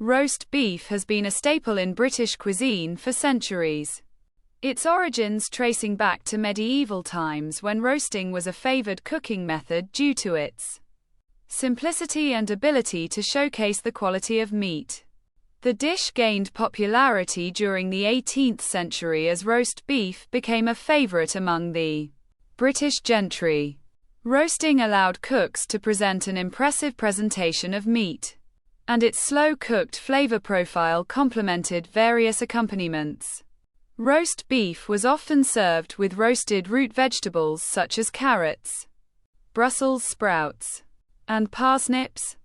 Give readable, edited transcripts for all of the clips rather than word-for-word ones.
Roast beef has been a staple in British cuisine for centuries. Its origins tracing back to medieval times when roasting was a favoured cooking method due to its simplicity and ability to showcase the quality of meat. The dish gained popularity during the 18th century as roast beef became a favourite among the British gentry. Roasting allowed cooks to present an impressive presentation of meat, and its slow-cooked flavour profile complemented various accompaniments. Roast beef was often served with roasted root vegetables such as carrots, Brussels sprouts, and parsnips.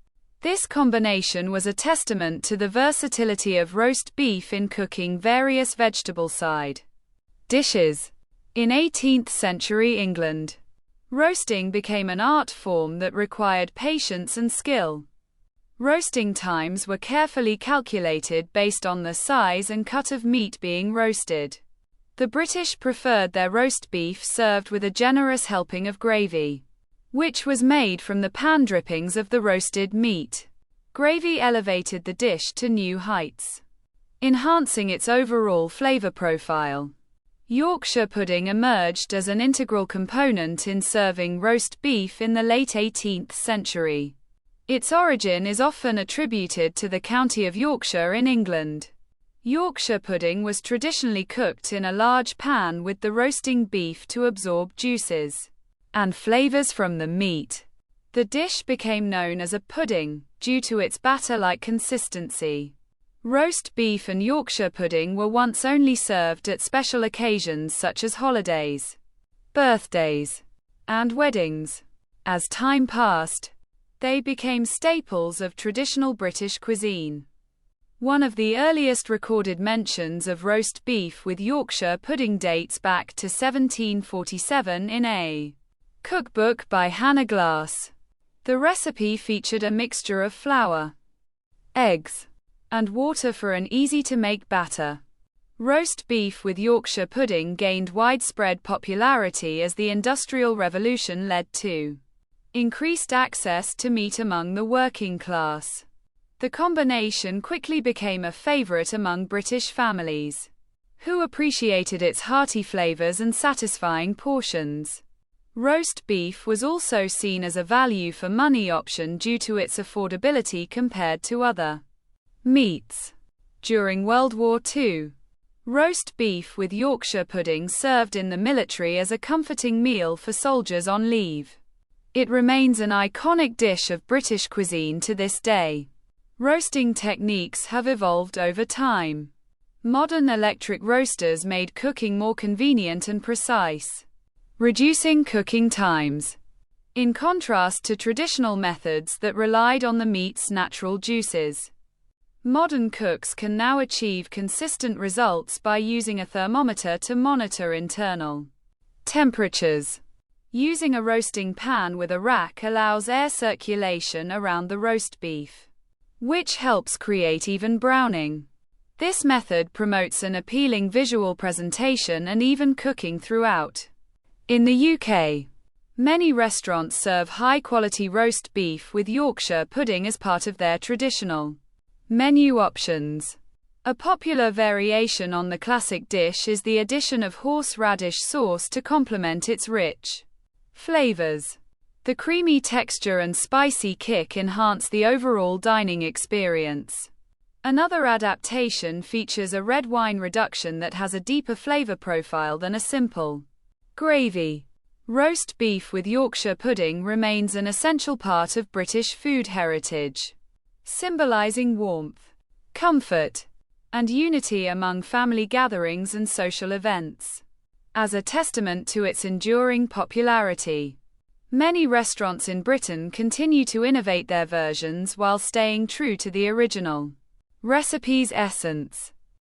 This combination was a testament to the versatility of roast beef in cooking various vegetable side dishes. In 18th century England, roasting became an art form that required patience and skill. Roasting times were carefully calculated based on the size and cut of meat being roasted. The British preferred their roast beef served with a generous helping of gravy, which was made from the pan drippings of the roasted meat. Gravy elevated the dish to new heights, enhancing its overall flavour profile. Yorkshire pudding emerged as an integral component in serving roast beef in the late 18th century. Its origin is often attributed to the county of Yorkshire in England. Yorkshire pudding was traditionally cooked in a large pan with the roasting beef to absorb juices and flavours from the meat. The dish became known as a pudding due to its batter-like consistency. Roast beef and Yorkshire pudding were once only served at special occasions such as holidays, birthdays, and weddings. As time passed, they became staples of traditional British cuisine. One of the earliest recorded mentions of roast beef with Yorkshire pudding dates back to 1747 in a cookbook by Hannah Glass. The recipe featured a mixture of flour, eggs, and water for an easy-to-make batter. Roast beef with Yorkshire pudding gained widespread popularity as the Industrial Revolution led to increased access to meat among the working class. The combination quickly became a favourite among British families, who appreciated its hearty flavours and satisfying portions. Roast beef was also seen as a value-for-money option due to its affordability compared to other meats. During World War II, roast beef with Yorkshire pudding served in the military as a comforting meal for soldiers on leave. It remains an iconic dish of British cuisine to this day. Roasting techniques have evolved over time. Modern electric roasters made cooking more convenient and precise, reducing cooking times. In contrast to traditional methods that relied on the meat's natural juices, modern cooks can now achieve consistent results by using a thermometer to monitor internal temperatures. Using a roasting pan with a rack allows air circulation around the roast beef, which helps create even browning. This method promotes an appealing visual presentation and even cooking throughout. In the UK, many restaurants serve high-quality roast beef with Yorkshire pudding as part of their traditional menu options. A popular variation on the classic dish is the addition of horseradish sauce to complement its rich flavors. The creamy texture and spicy kick enhance the overall dining experience. Another adaptation features a red wine reduction that has a deeper flavor profile than a simple gravy. Roast beef with Yorkshire pudding remains an essential part of British food heritage, symbolizing warmth, comfort, and unity among family gatherings and social events. As a testament to its enduring popularity, many restaurants in Britain continue to innovate their versions while staying true to the original recipe's essence.